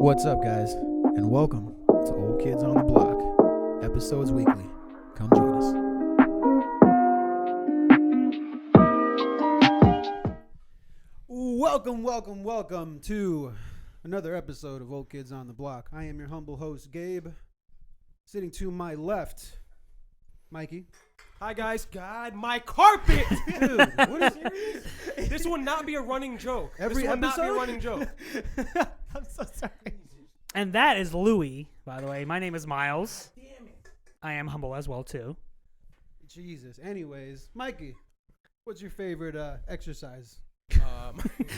What's up, guys, and welcome to Old Kids on the Block, episodes weekly. Come join us. Welcome to another episode of Old Kids on the Block. I am your humble host, Gabe. Sitting to my left, Mikey. Hi guys, God, my carpet! Dude, what is This will not be a running joke. Every this will not be a episode? running joke. I'm so sorry. And that is Louie, by the way. My name is Miles. Damn it. I am humble as well, too. Jesus. Anyways, Mikey, what's your favorite exercise?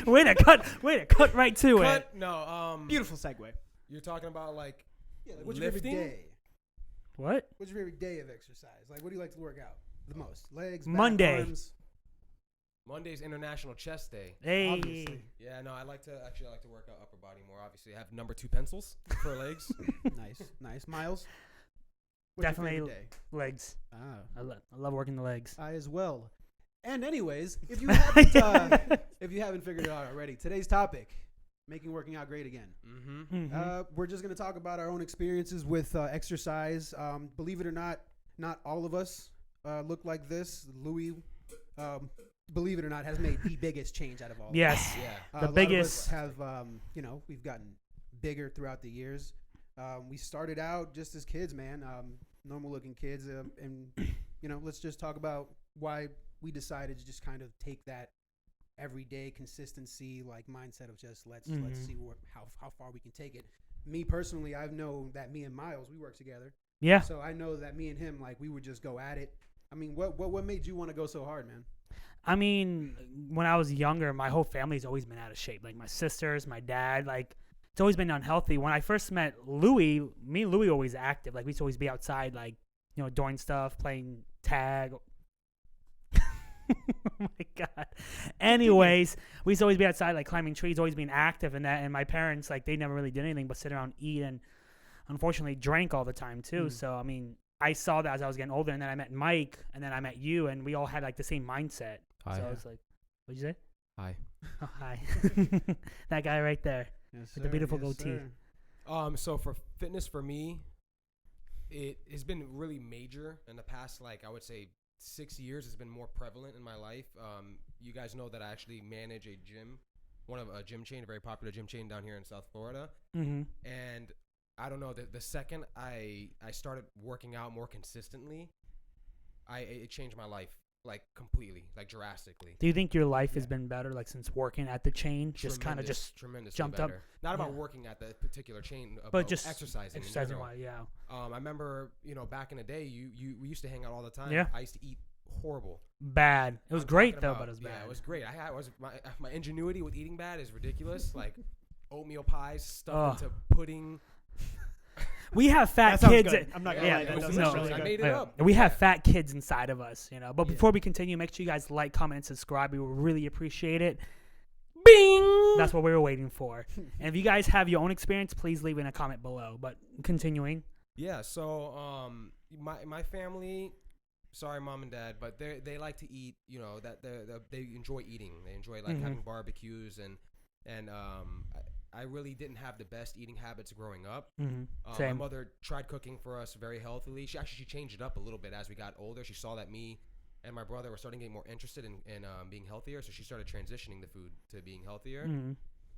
Way to cut right to it. Cut, no, Beautiful segue. you're talking about like Yeah, what's your favorite lifting? day? What? What's your favorite day of exercise? Like, what do you like to work out the most? Legs, back, Monday. arms? Monday's International Chest Day. Hey. Obviously. Yeah, no, I like to work out upper body more. Obviously, I have number 2 pencils for legs. Nice. Miles? What's Definitely your favorite day? legs. Ah, I love working the legs. I as well. And anyways, if you haven't figured it out already, today's topic, making working out great again. Mm-hmm. Mhm. We're just going to talk about our own experiences with exercise. Believe it or not all of us look like this. Louis, believe it or not, has made the biggest change out of all of us. Yes. Yeah. The a lot biggest- of us have, we've gotten bigger throughout the years. We started out just as kids, man, normal looking kids. And, let's just talk about why we decided to just kind of take that everyday consistency, like mindset of just let's see how far we can take it. Me personally, I know that me and Miles, we work together. Yeah. So I know that me and him, like, we would just go at it. I mean, what made you want to go so hard, man? I mean, when I was younger, my whole family's always been out of shape. Like my sisters, my dad, like it's always been unhealthy. When I first met Louis, me and Louis were always active. Like we used to always be outside, like, doing stuff, playing tag. Oh my God. Anyways, we used to always be outside, like climbing trees, always being active and that. And my parents, like, they never really did anything but sit around, eat, and unfortunately drank all the time too. So, I mean, I saw that as I was getting older, and then I met Mike, and then I met you, and we all had like the same mindset. Hi. So it's like, what'd you say? Hi. Oh, hi. That guy right there. Yes, With the beautiful goatee. sir. So for fitness for me, it has been really major in the past, like I would say 6 years has been more prevalent in my life. You guys know that I actually manage a gym, a gym chain, a very popular gym chain down here in South Florida. Mm-hmm. And I don't know, the second I started working out more consistently, it changed my life, like completely, like drastically. Do you think your life has been better, like since working at the chain? Just kind of tremendously jumped better. up? Not about Yeah. working at the particular chain, But just exercising. exercising wise, yeah. I remember, back in the day, we used to hang out all the time. Yeah. I used to eat horrible. Bad. It was I'm great talking though, about- but it was bad. Yeah, it was great. My ingenuity with eating bad is ridiculous. Like oatmeal pies stuffed into pudding. We have fat That sounds kids. good. I'm not gonna Yeah, lie. That it was does no, sound delicious. really I good. made it up. We have Yeah. fat kids inside of us, But Yeah. before we continue, make sure you guys like, comment, and subscribe. We would really appreciate it. Bing! That's what we were waiting for. And if you guys have your own experience, please leave in a comment below. But continuing. Yeah. So my family. Sorry, mom and dad, but they like to eat. That they enjoy eating. They enjoy like having barbecues and I really didn't have the best eating habits growing up. Mm-hmm. My Same. mother tried cooking for us very healthily. She changed it up a little bit as we got older. She saw that me and my brother were starting to get more interested in being healthier, so she started transitioning the food to being healthier. Mm-hmm.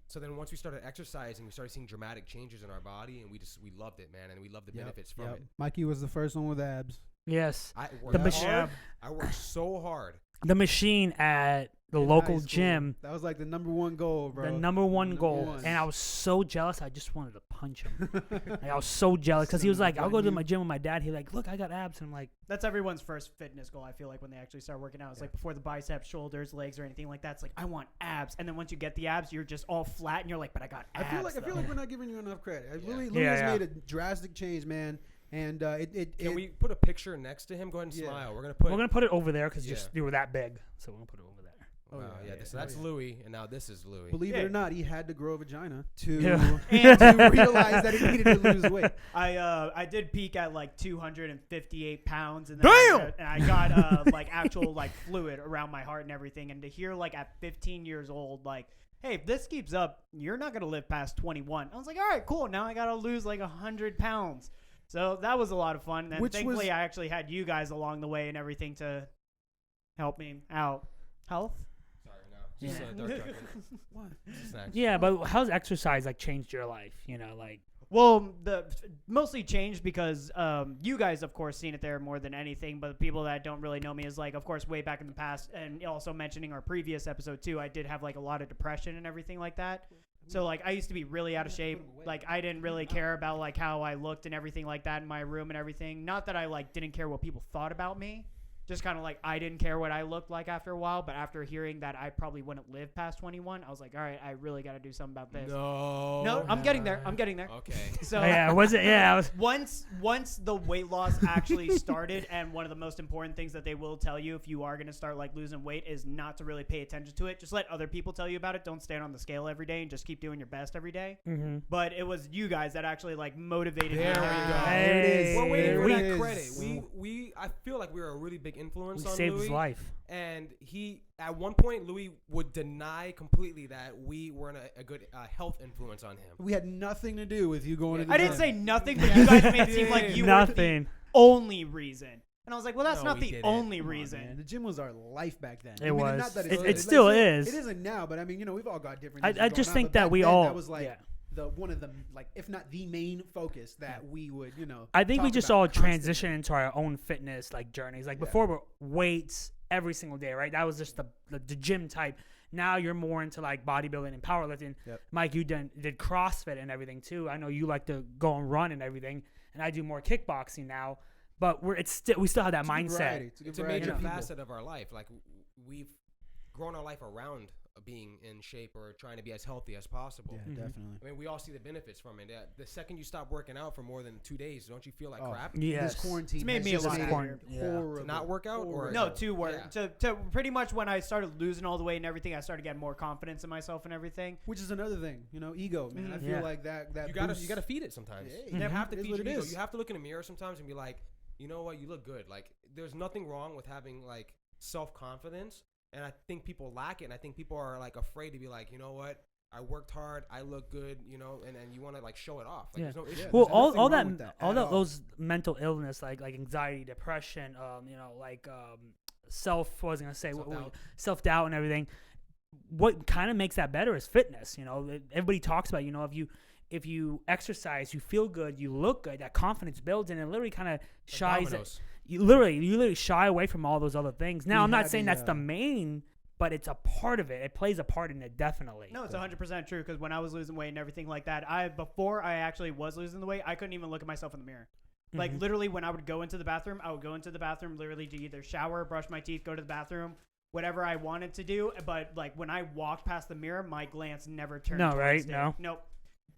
So then once we started exercising, we started seeing dramatic changes in our body, and we loved it, man, and we loved the benefits from it. Mikey was the first one with abs. Yes. I The worked machine. hard. I worked so hard. The machine at the In local high school. gym. That was like the number one goal, bro. The number one goal. one. And I was so jealous. I just wanted to punch him. Like, I was so jealous because he was like, I'll go to my gym with my dad. He like, look, I got abs. And I'm like, That's everyone's first fitness goal. I feel like when they actually start working out, it's like before the biceps, shoulders, legs, or anything like that. It's like I want abs, and then once you get the abs, you're just all flat, and you're like, but I got I abs. feel like we're not giving you enough credit. Yeah. Louis Yeah, has yeah. made a drastic change, man. And Can we put a picture next to him? Go ahead and Yeah. smile. We're we're gonna going to put it over there because Yeah. you were that big. So we're going to put it over there. Oh, Wow, yeah, yeah. yeah, So that's yeah. Louis, and now this is Louis. believe it Yeah. or not, he had to grow a vagina to Yeah. and to realize that he needed to lose weight. I did peak at like 258 pounds, and then I got like actual like fluid around my heart and everything. And to hear like at 15 years old, like hey, if this keeps up, you're not gonna live past 21. I was like, all right, cool. Now I gotta lose like 100 pounds. So that was a lot of fun. And thankfully, I actually had you guys along the way and everything to help me out. Health. Sorry, no. Just dark chocolate. What? Snacks. Yeah, but how's exercise like changed your life? You know, like Well, mostly changed because you guys, of course, seen it there more than anything. But the people that don't really know me is like, of course, way back in the past, and also mentioning our previous episode too, I did have like a lot of depression and everything like that. So like I used to be really out of shape. Like I didn't really care about like how I looked and everything like that in my room and everything. Not that I like didn't care what people thought about me. Just kind of like I didn't care what I looked like after a while, but after hearing that I probably wouldn't live past 21, I was like, all right, I really got to do something about this. No, I'm getting there. I'm getting there. Okay. So yeah, was it? Yeah, I was. once the weight loss actually started, and one of the most important things that they will tell you if you are going to start like losing weight is not to really pay attention to it. Just let other people tell you about it. Don't stand on the scale every day and just keep doing your best every day. Mm-hmm. But it was you guys that actually like motivated There me. we go. Hey. There it is. We're waiting There for it that is. credit. I feel like we were a really big influence We on saved Louis. his life. And he, at one point, Louis would deny completely that we weren't a good health influence on him. We had nothing to do with you going to the I didn't gym. say nothing, but you guys made it seem like you were the Nothing. only reason. And I was like, well, that's No, not we the didn't. only Come on, reason. man. The gym was our life back then. It was. Not that It still is. It isn't now, but I mean, we've all got different. I issues just going on, think but that back we then, all. That was like yeah. the one of the like, if not the main focus that we would, I think we talk just about all constantly. transition into our own fitness like journeys. Like Yeah. before, we're weights every single day, right? That was just the gym type. Now you're more into like bodybuilding and powerlifting. Yep. Mike, you did CrossFit and everything too. I know you like to go and run and everything, and I do more kickboxing now. But we still have that It's a good mindset. variety. It's a major facet of our life. Like we've grown our life around being in shape or trying to be as healthy as possible. Yeah, Mhm. definitely. I mean, we all see the benefits from it. The second you stop working out for more than 2 days, don't you feel like Oh, crap? Yes. This quarantine It's made has me a just lot made it happier. Yeah. horrible. To not work out or- Horrible. No, to work. Yeah. To pretty much when I started losing all the weight and everything, I started getting more confidence in myself and everything. Which is another thing, ego, man. I Mhm. feel Yeah. like that You gotta boosts- feed it sometimes. Hey, You have to it is feed what your it ego. is. You have to look in the mirror sometimes and be like, you know what, you look good. Like there's nothing wrong with having like self-confidence, and I think people lack it. And I think people are like afraid to be like, you know what, I worked hard, I look good, and you want to like show it off. Like Yeah. there's no issue. Yeah, Well, there's all nothing all wrong that with that all at that all. those mental illness like anxiety, depression, self doubt and everything. What kind of makes that better is fitness. Everybody talks about if you exercise, you feel good, you look good, that confidence builds, and it literally kind of Like shies. dominoes. You literally shy away from all those other things. Now, We I'm not had saying the, that's the main, but it's a part of it. It plays a part in it, definitely. No, it's 100% true because when I was losing weight and everything like that, before I actually was losing the weight, I couldn't even look at myself in the mirror. Like Mhm. literally when I would go into the bathroom, I would go into the bathroom literally to either shower, brush my teeth, go to the bathroom, whatever I wanted to do. But like when I walked past the mirror, my glance never turned No, towards right? it. No. Nope.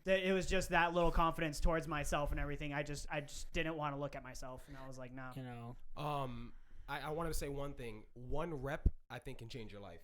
It was just that little confidence towards myself and everything. I just didn't want to look at myself, and I was like, no. I wanted to say one thing. One rep, I think, can change your life.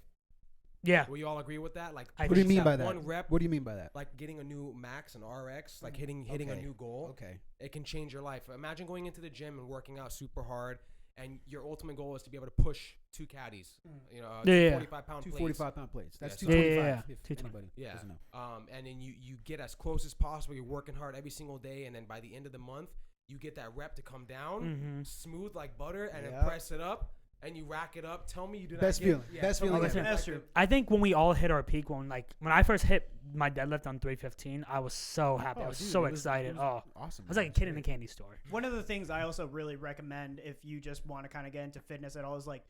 Yeah. Will you all agree with that? Like, I What do you just mean that by that? One rep, What do you mean by that? like getting a new max, an RX, like hitting a Okay. new goal. Okay. It can change your life. Imagine going into the gym and working out super hard, and your ultimate goal is to be able to push 2 caddies. Yeah. 45-pound Two plates. 45-pound plates. That's Yeah, 225 yeah. if 220. anybody Yeah. doesn't know. And then you get as close as possible. You're working hard every single day, and then by the end of the month, you get that rep to come down, Mhm. smooth like butter, and Yep. then press it up, and you rack it up. Tell me you do Best not get feeling. Best tell me feeling you ever. get That's like true. I think when we all hit our peak, when I first hit my deadlift on 315, I was so happy. I was dude, so it was- excited. it was Oh, awesome. I was like a kid in a candy store. One of the things I also really recommend if you just want to kind of get into fitness at all is like,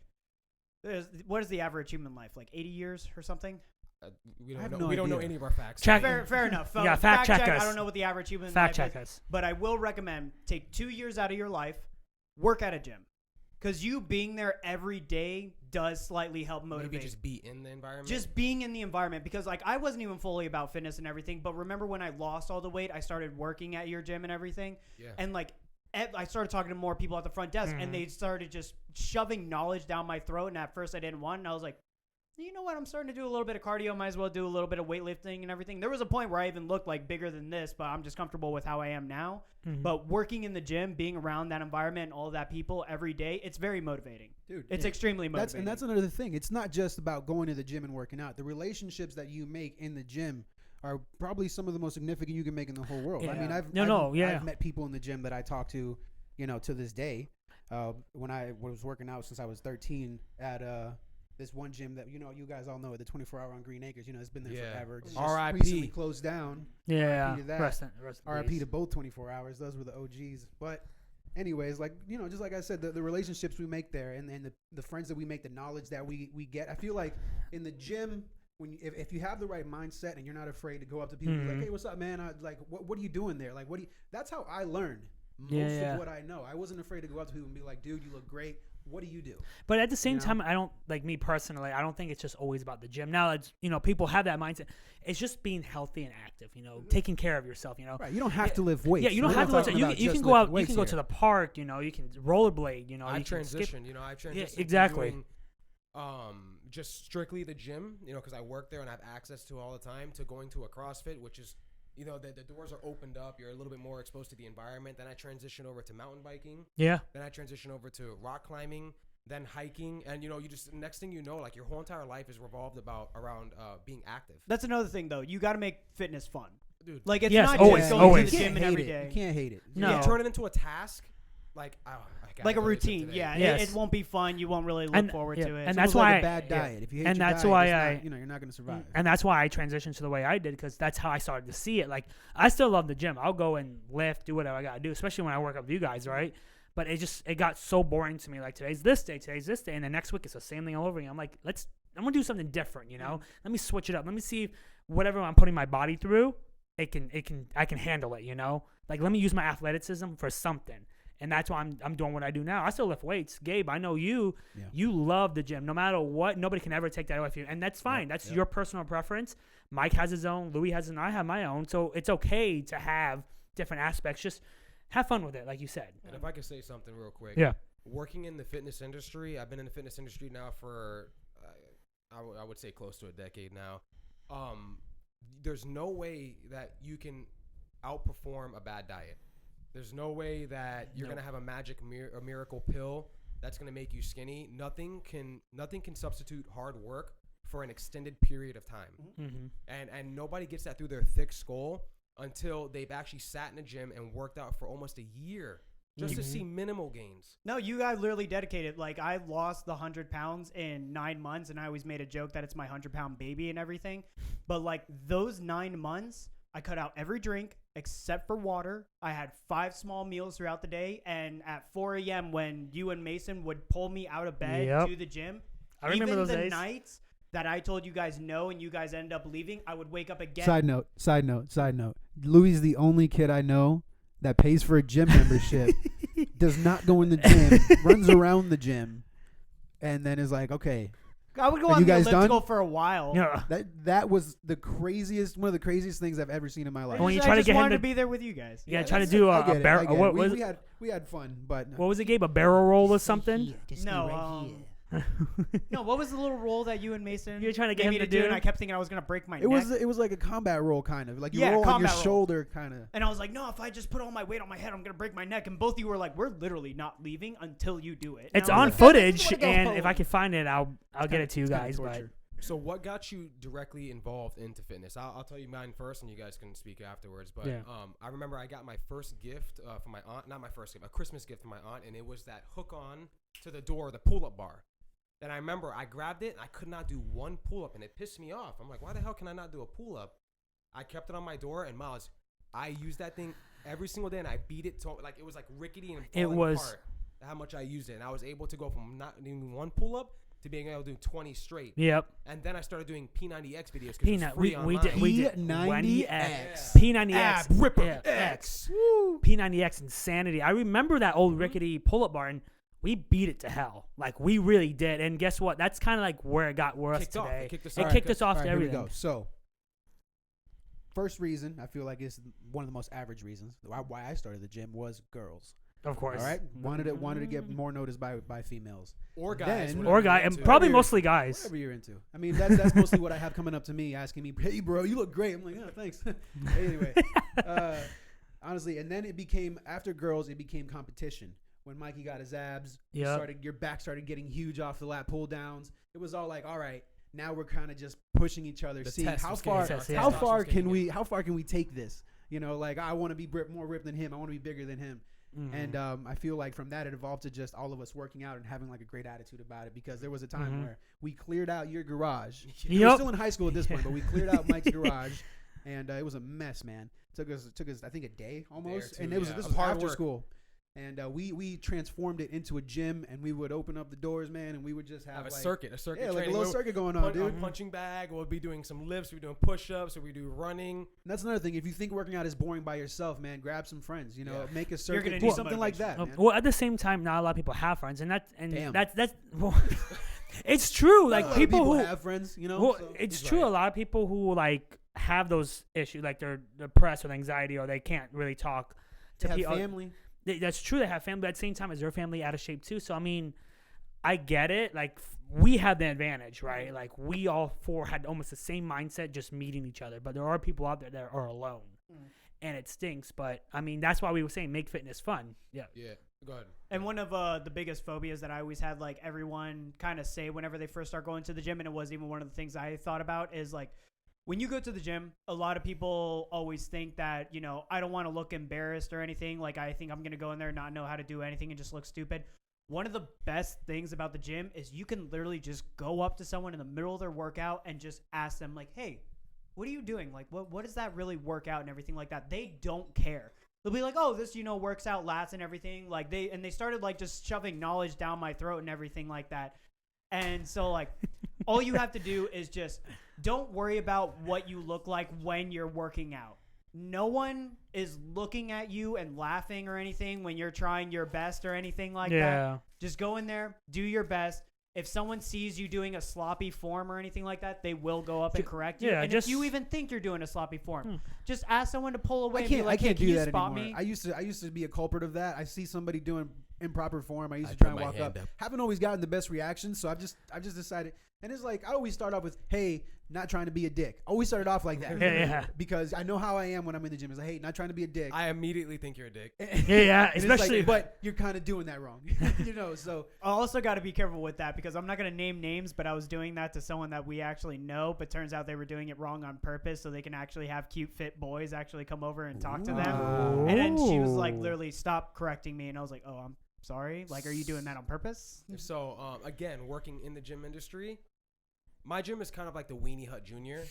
what is the average human life? Like 80 years or something? We I don't have know. no We don't know idea. any of our facts. Check- Fair enough. Yeah, fact check us. I don't know what the average human Fact life check is, us. but I will recommend take 2 years out of your life, work at a gym. Because you being there every day does slightly help motivate. Maybe just be in the environment. Just being in the environment, because like I wasn't even fully about fitness and everything, but remember when I lost all the weight, I started working at your gym and everything, yeah. and like I started talking to more people at the front desk, Mhm. and they started just shoving knowledge down my throat, and at first I didn't want, and I was like, you know what? I'm starting to do a little bit of cardio. Might as well do a little bit of weightlifting and everything. There was a point where I even looked like bigger than this, but I'm just comfortable with how I am now. Mhm. But working in the gym, being around that environment, and all that people every day, it's very motivating. Dude, It's extremely motivating. That's another thing. It's not just about going to the gym and working out. The relationships that you make in the gym are probably some of the most significant you can make in the whole world. I Yeah. mean, I've met people in the gym that I talk to, to this day. When I was working out since I was 13 at this one gym that you guys all know it, the 24-hour on Green Acres. It's been there forever. Just R.I.P. recently closed down. Yeah. R.I.P. to that. Rest in R.I.P. peace. to both 24 hours. Those were the OGs. But anyways, just like I said, the relationships we make there and the friends that we make, the knowledge that we get. I feel like in the gym, if you have the right mindset and you're not afraid to go up to people and be like, hey, what's up, man? What are you doing there? That's how I learned most of what I know. I wasn't afraid to go up to people and be like, dude, you look great. What do you do? But at the same time, I don't, like me personally, I don't think it's just always about the gym. Now, it's, people have that mindset. It's just being healthy and active, taking care of yourself, Right. You don't have to lift weights. Yeah, you don't have to lift weights. You can go out, you can go to the park, you can rollerblade, I you can transitioned, skip. I've transitioned. Yeah, exactly. From doing, just strictly the gym, because I work there and I have access to it all the time, to going to a CrossFit, which is, the doors are opened up. You're a little bit more exposed to the environment. Then I transition over to mountain biking. Yeah. Then I transition over to rock climbing, then hiking. And, you just, next thing you know, like your whole entire life is revolved around being active. That's another thing, though. You got to make fitness fun. Dude. Like, it's Yes, not always, just going always. to the gym You every can't hate day. it. You can't hate it. No. You turn it into a task, like, Like a routine, yeah. Yes. It won't be fun. You won't really look forward to it. And It's that's almost like why a bad diet. If you hate and your that's diet, why it's not, you're not going to survive. And that's why I transitioned to the way I did, because that's how I started to see it. Like, I still love the gym. I'll go and lift, do whatever I got to do, especially when I work up with you guys, right? But it got so boring to me. Like, today's this day, and the next week it's the same thing all over again. I'm like, I'm going to do something different, Let me switch it up. Let me see if whatever I'm putting my body through, I can handle it, Like, let me use my athleticism for something. And that's why I'm doing what I do now. I still lift weights. Gabe, I know you love the gym. No matter what, nobody can ever take that away from you. And that's fine. That's your personal preference. Mike has his own. Louis has his own. I have my own. So it's okay to have different aspects. Just have fun with it, like you said. And if I could say something real quick. Yeah. Working in the fitness industry, I've been in the fitness industry now for, I would say close to a decade now. There's no way that you can outperform a bad diet. There's no way that you're going to have a magic a miracle pill that's going to make you skinny. Nothing can substitute hard work for an extended period of time. Mm-hmm. And nobody gets that through their thick skull until they've actually sat in a gym and worked out for almost a year just to see minimal gains. No, you guys literally dedicated. Like, I lost the 100 pounds in 9 months, and I always made a joke that it's my 100-pound baby and everything. But, like, those 9 months, I cut out every drink except for water. I had 5 small meals throughout the day. And at 4 a.m. when you and Mason would pull me out of bed to the gym, I remember even those the days. nights that I told you guys no and you guys ended up leaving, I would wake up again. Side note. Louis is the only kid I know that pays for a gym membership, does not go in the gym, runs around the gym, and then is like, okay. I would go Are on you the guys elliptical done? for a while. Yeah. That was one of the craziest things I've ever seen in my life. When you I try to just get him wanted to to be there with you guys. Yeah, try to do I a get it, I barrel. get it. What was we had fun, but what was it, Gabe? A barrel roll or something? No, no. What was the little roll that you and Mason? You were trying to get made him me to do? and I kept thinking I was gonna break my it neck. was like a combat roll kind of, like you Yeah, roll on your combat roll. shoulder kind of. And I was like, no, if I just put all my weight on my head, I'm gonna break my neck. And both of you were like, we're literally not leaving until you do it. And It's I was on like, footage, I just wanna go and home. if I can find it, I'll get it to you guys. But torture. So what got you directly involved into fitness? I'll tell you mine first, and you guys can speak afterwards. But Yeah. I remember I got my first gift from my aunt. Not my first gift, a Christmas gift from my aunt, and it was that hook on to the door, the pull-up bar. And I remember I grabbed it, and I could not do one pull-up, and it pissed me off. I'm like, why the hell can I not do a pull-up? I kept it on my door, and Miles, I used that thing every single day, and I beat it to, like, it was like rickety and falling apart. How much I used it, and I was able to go from not doing one pull-up to being able to do 20 straight. yep. And then I started doing P90X videos. We did P90X. P90X Ripper yeah, X. P90X insanity. I remember that old rickety pull-up bar, and we beat it to hell. Like, we really did. And guess what? That's kind of like where it got worse Kicked off. today. It kicked us It off. kicked us off All to right, here we everything. go. So, first reason I feel like is one of the most average reasons why I started the gym was girls. Of course. All right, wanted to get more noticed by females Or guys. Then- whatever Or you're guy, and into. probably Whatever mostly guys. whatever you're into. I mean, that's mostly what I have coming up to me, asking me, "Hey, bro, you look great." I'm like, "Oh, thanks." Anyway, honestly, and then it became after girls, it became competition. When Mikey got his abs, Yep. your back started getting huge off the lat pull downs. It was all like, all right, now we're kind of just pushing each other, The seeing test how was far getting- yeah. how testosterone's far getting can in. we take this? You know, like I want to be more ripped than him. I want to be bigger than him. Mhm. And I feel like from that it evolved to just all of us working out and having like a great attitude about it, because there was a time where we cleared out your garage. We were Yep. still in high school at this point, but we cleared out Mike's garage, and it was a mess, man. Took us I think a day almost, two, and it was yeah. this It was was hard after work. school. And we transformed it into a gym, and we would open up the doors, man, and we would just have Have a like, circuit yeah, training. like a little We'll circuit going on, dude. punching bag. We'll be doing some lifts. We'll be doing push-ups. Or we do running. And that's another thing. If you think working out is boring by yourself, man, grab some friends. You know, Yeah. make a You're circuit, gonna do need some something like that. motivation. Man. Well, at the same time, not a lot of people have friends, and Damn. that's well, it's true. Like A lot of people who have friends, you know. well, so- it's He's true. right. A lot of people who like have those issues, like they're depressed with anxiety, or they can't really talk They to have people. family. That's true. They have family, but at the same time, is their family out of shape too? So I mean, I get it. Like we have the advantage, right? Like we all four had almost the same mindset, just meeting each other. But there are people out there that are alone, and it stinks. But I mean, that's why we were saying make fitness fun. Yeah. Yeah. Go ahead. And one of the biggest phobias that I always had, like everyone kind of say whenever they first start going to the gym, and it was even one of the things I thought about, is like when you go to the gym, a lot of people always think that, you know, I don't want to look embarrassed or anything. Like I think I'm going to go in there and not know how to do anything and just look stupid. One of the best things about the gym is you can literally just go up to someone in the middle of their workout and just ask them like, "Hey, what are you doing? Like, what does that really work out?" and everything like that. They don't care. They'll be like, "Oh, this, you know, works out lats and everything." Like they started like just shoving knowledge down my throat and everything like that. And so like all you have to do is just don't worry about what you look like when you're working out. No one is looking at you and laughing or anything when you're trying your best or anything like that. Yeah. Just go in there, do your best. If someone sees you doing a sloppy form or anything like that, they will go up and correct you. yeah, and just- if you even think you're doing a sloppy form, just ask someone to pull away. I and be can't. like, I can't "Hey, can do you that spot anymore. me?" I used to be a culprit of that. I see somebody doing improper form. I used to I'd try put and my walk hand up. up. Haven't always gotten the best reactions, so I've just decided. And it's like I always start off with, "Hey, not trying to be a dick." Always started off like that. Yeah. Because I know how I am when I'm in the gym. It's like, "Hey, not trying to be a dick." I immediately think you're a dick. Yeah. And it's like, Especially, but you're kind of doing that wrong, you know. So I also got to be careful with that because I'm not going to name names, but I was doing that to someone that we actually know, but turns out they were doing it wrong on purpose so they can actually have cute, fit boys actually come over and talk to them. And then she was like, literally, "Stop correcting me." And I was like, "Oh, I'm sorry. Like, are you doing that on purpose?" So again, working in the gym industry, my gym is kind of like the Weenie Hut Junior.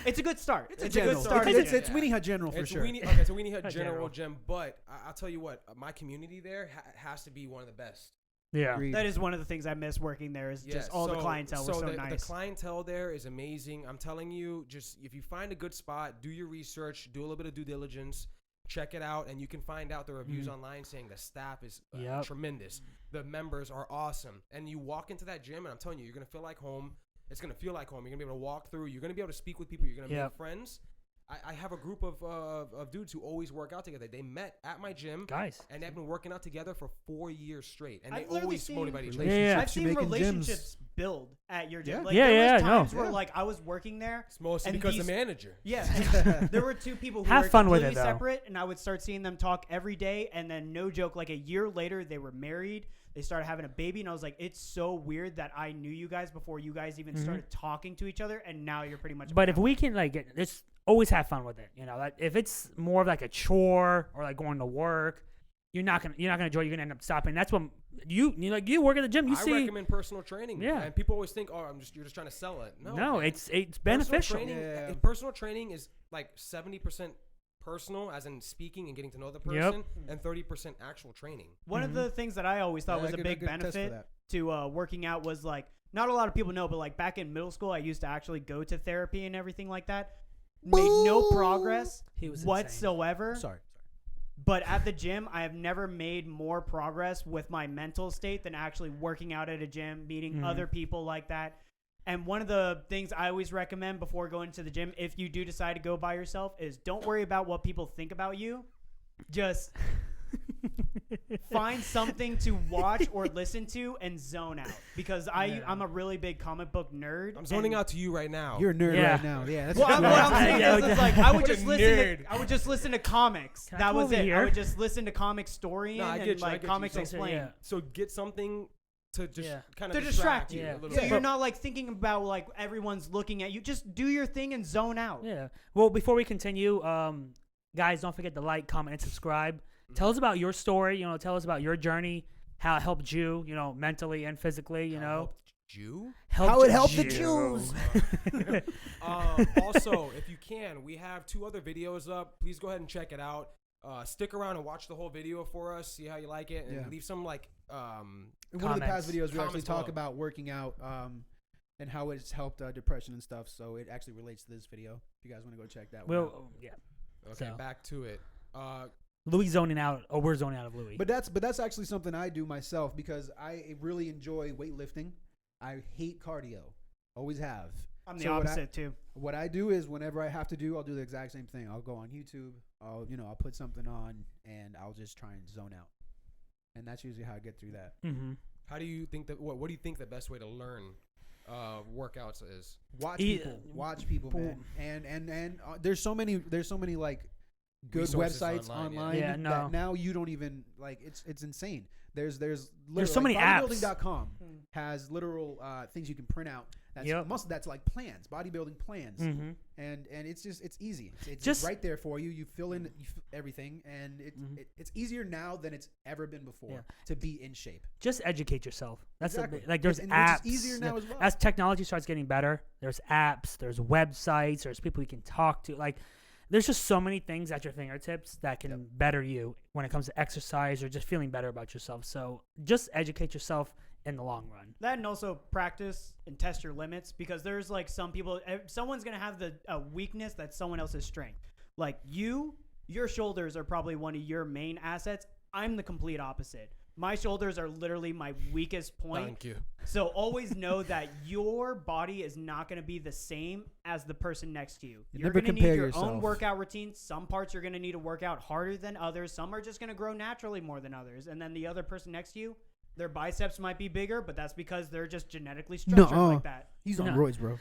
It's a good start. it's a good general. start. It's Weenie Hut General for It's sure. it's a Weenie Hut General. General gym, but I'll tell you what, my community there has to be one of the best. yeah. Agreed. That is one of the things I miss working there is just all the clientele were so the nice. clientele there is amazing. I'm telling you, just if you find a good spot, do your research, do a little bit of due diligence, check it out, and you can find out the reviews online saying the staff is Yep. tremendous. The members are awesome. And you walk into that gym, and I'm telling you, you're going to feel like home. It's going to feel like home. You're going to be able to walk through. You're going to be able to speak with people. You're going to Yep. make friends. I have a group of dudes who always work out together. They met at my gym. Guys. And they've been working out together for 4 years straight. And I've they literally always seen motivate each other. Yeah. I've seen you make in relationships build at your gym. Yeah. Like, Yeah, there was yeah, no. times where Yeah. like I was working there. It's mostly And because these- the manager. Yeah, and there were two people who Have were fun with completely it, though. separate, and I would start seeing them talk every day. And then, no joke, like a year later, they were married. They started having a baby, and I was like, it's so weird that I knew you guys before you guys even started talking to each other, and now you're pretty much. But if we can just always have fun with it, you know. Like, if it's more of like a chore or like going to work, you're not gonna enjoy. You're gonna end up stopping. That's what you work at the gym. You I see, recommend personal training. Yeah. And people always think, oh, you're just trying to sell it. No, no, man. it's Personal beneficial. training, Yeah. personal training is like 70% personal, as in speaking and getting to know the person, and 30% actual training. One of the things that I always thought was a big benefit to working out was like, not a lot of people know, but like back in middle school, I used to actually go to therapy and everything like that. Made no progress He was insane. whatsoever. Sorry. But at the gym, I have never made more progress with my mental state than actually working out at a gym, meeting other people like that. And one of the things I always recommend before going to the gym, if you do decide to go by yourself, is don't worry about what people think about you. Just find something to watch or listen to and zone out, because I'm a really big comic book nerd. I'm zoning out to you right now. You're a nerd Yeah. right now. Yeah. That's Well, what I'm saying is like I would What a just listen. nerd. I would just listen to comics. Can I That come was over it. I here? would just listen to comic story No, I and get you, I like get you. comics So- explained. Yeah. So get something to just Yeah. kind To of distract you you. a Yeah. little So bit. you're not like thinking about like everyone's looking at you. Just do your thing and zone out. Yeah. Well, before we continue, guys, don't forget to like, comment, and subscribe. Tell us about your story. You know, tell us about your journey, how it helped you. You know, mentally and physically. You know, Jew. How it helped the you. Jews. Also, if you can, we have 2 other videos up. Please go ahead and check it out. Stick around and watch the whole video for us. See how you like it, and Yeah. leave some like In one of the past Comments. videos, we actually Comments talk below. about working out and how it's helped depression and stuff. So it actually relates to this video. If you guys want to go check that one out. Well, yeah. Okay, So. back to it. Louis zoning out, or we're zoning out of Louis. But that's actually something I do myself because I really enjoy weightlifting. I hate cardio. Always have. I'm the So opposite too. What I do is whenever I have to do, I'll do the exact same thing. I'll go on YouTube. I'll put something on and I'll just try and zone out. And that's usually how I get through that. Mm-hmm. How do you think that? What do you think the best way to learn workouts is? Watch E- people, man. And there's so many like good Resources websites online, yeah. online Yeah, no. that now you don't even like. It's insane. There's so many apps. Bodybuilding.com has literal things you can print out. That's like plans, bodybuilding plans, Mm-hmm. and it's easy. It's Just- right there for you. You fill in everything, and it's easier now than it's ever been before Yeah. to be in shape. Just educate yourself. That's Exactly. like there's And apps. which is easier now as well. As technology starts getting better, there's apps, there's websites, there's people you can talk to. Like, there's just so many things at your fingertips that can better you when it comes to exercise or just feeling better about yourself. So just educate yourself in the long run. That and also practice and test your limits, because there's like some people, someone's going to have the weakness that's someone else's strength. Like your shoulders are probably one of your main assets. I'm the complete opposite. My shoulders are literally my weakest point. Thank you. So always know that your body is not going to be the same as the person next to you. You're never going to need compare your own yourself. workout routine. Some parts you're going to need to work out harder than others. Some are just going to grow naturally more than others. And then the other person next to you, their biceps might be bigger, but that's because they're just genetically structured like that. He's on No. roids, bro.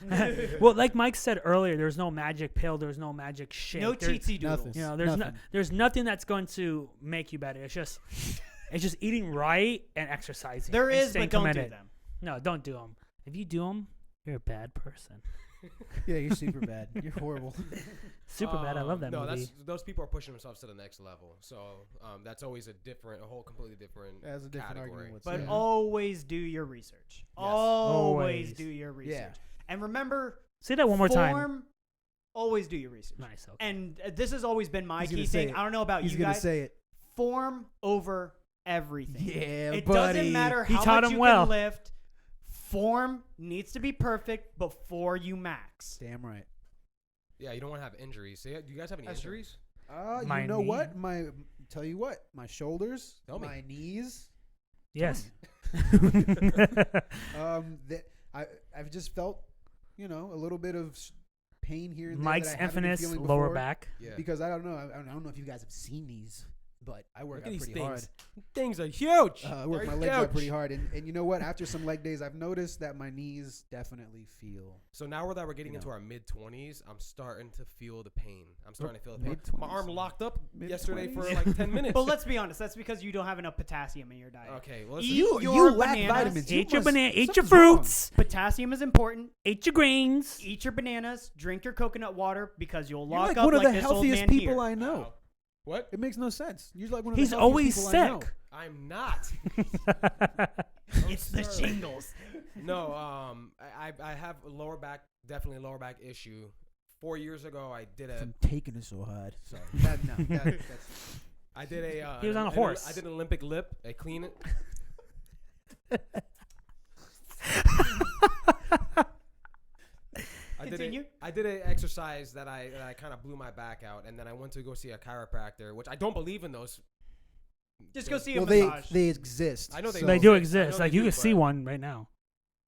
Well, like Mike said earlier, there's no magic pill, there's no magic shake. No There's- cheatsy doodles. nothing. You know, Nothing. there's nothing that's going to make you better. It's just eating right and exercising. There and is, staying but don't do committed. them. No, don't do them. If you do them, you're a bad person. Yeah, you're super bad. You're horrible. Super bad. I love that no, movie. those people are pushing themselves to the next level. So that's always a whole completely different That's a different category. argument. With But yeah. always do your research. Yes. Always Always. do your research. Yeah. And remember, Say that one more time. form, always do your research. Nice. Okay. And this has always been my He's key gonna say thing. it. I don't know about He's you gonna guys. say it. Form over everything. Yeah, It buddy. doesn't matter He how taught much him you well. can lift. Form needs to be perfect before you max. Damn right. Yeah, you don't want to have injuries. So, do you guys have any That's true. injuries? My You know knee. what? Tell you what. My shoulders, Tell me. my knees. Yes. I've just felt, a little bit of pain here and there. Mike's that I haven't been infamous feeling lower before, back. Yeah. Because I don't know. I don't know if you guys have seen these, but I work Look at out these pretty things. hard. Things are huge. I work They're my legs out huge. pretty hard, and you know what? After some leg days, I've noticed that my knees definitely feel. So now that we're getting You into know. our mid-20s, I'm starting to feel the pain. I'm starting to feel the pain. Mid-20s. My arm locked up yesterday for Mid-20s. like 10 minutes. But let's be honest. That's because you don't have enough potassium in your diet. Okay, well, Eat You your lack bananas. vitamins. You Eat your must- banana. Eat your something's wrong. fruits. Potassium is important. Eat your greens. Eat your bananas. Drink your coconut water, because you'll You're lock like up one of like the this old healthiest man people here. I know. Wow. What? It makes no sense. You're like one of He's the always healthiest people I know. sick. I'm not. It's the Sorry. shingles. No, I have a lower back, definitely a lower back issue. 4 years ago, I did a From taking it so hard. Sorry. That's I did a He was on a horse. I did an Olympic lip. I clean it. Continue. I did an exercise that I kind of blew my back out, and then I went to go see a chiropractor, which I don't believe in those. Just go see a well, massage. they exist. I know they so- They do I know exist. they Like you do, can see but- one right now.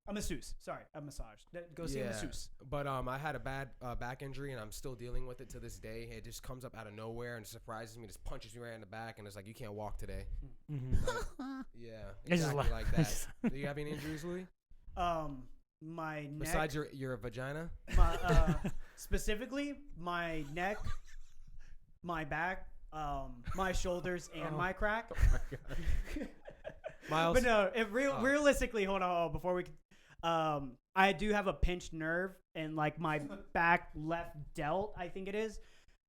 A masseuse. Sorry, a massage. Go see a masseuse. But I had a bad back injury, and I'm still dealing with it to this day. It just comes up out of nowhere and surprises me. Just punches me right in the back, and it's like, you can't walk today. Yeah, It's just exactly like that. Do you have any injuries, Louis? My neck. Besides your vagina? My, specifically, my neck, my back, my shoulders, and my crack. Oh my God. Miles? But no, realistically, hold on, before we I do have a pinched nerve in like my back left delt, I think it is.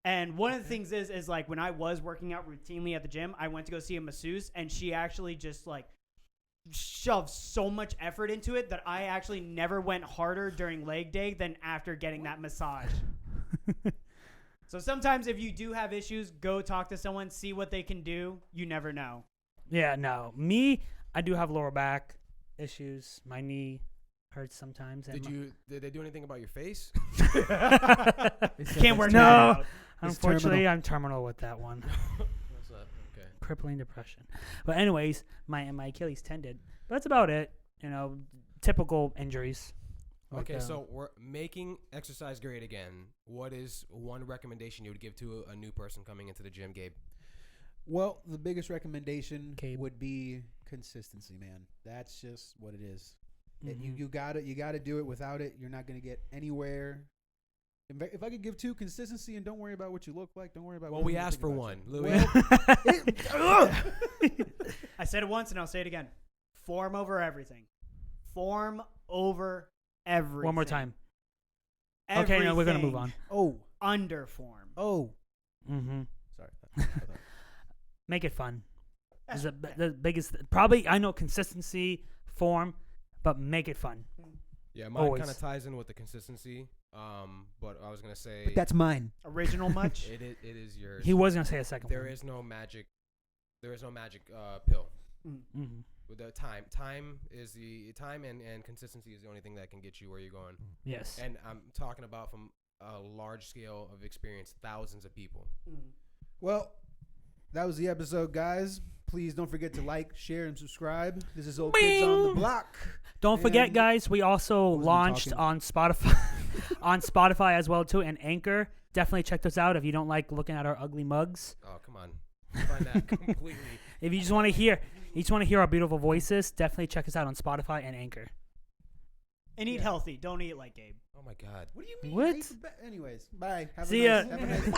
And one of the things is like when I was working out routinely at the gym, I went to go see a masseuse, and she actually just like shoved so much effort into it that I actually never went harder during leg day than after getting that massage. So sometimes if you do have issues, go talk to someone, see what they can do. You never know. Yeah, no. Me, I do have lower back issues. My knee hurts sometimes. Did they do anything about your face? Can't work No. out. Unfortunately, I'm terminal with that one. What's that? Okay. Crippling depression. But anyways, my Achilles tendon. But that's about it. You know, typical injuries. Okay, so we're making exercise great again. What is one recommendation you would give to a new person coming into the gym, Gabe? Well, the biggest recommendation Gabe. would be consistency, man. That's just what it is. Mhm. You gotta do it. Without it, you're not gonna get anywhere. If I could give two, consistency, and don't worry about what you look like. Don't worry about. Well, what we people asked think for about one, you. Louis. Well, I said it once and I'll say it again. Form over everything. Form over everything. One more time. Okay, no, we're going to move on. Under form. Mm-hmm. Sorry. Make it fun. Is the biggest. Probably, I know consistency, form, but make it fun. Yeah, mine Always. kind of ties in with the consistency. But I was gonna say But that's mine. Original much? it is yours. He was going to say a second There one. is no magic. There is no magic pill. Mm-hmm. With the time is the time and consistency is the only thing that can get you where you're going. Yes. And I'm talking about from a large scale of experience, thousands of people. Well, that was the episode, guys. Please don't forget to like, share, and subscribe. This is Old Kids on the Block. Don't forget, And- guys, we also Who's been launched talking? on Spotify, on Spotify as well too, and Anchor. Definitely check those out if you don't like looking at our ugly mugs. Oh, come on. Find that completely. If you just want to hear our beautiful voices, definitely check us out on Spotify and Anchor. And eat healthy. Don't eat like Gabe. Oh my God. What do you mean? What? I ate the anyways, bye. Have See a ya. nice, have a nice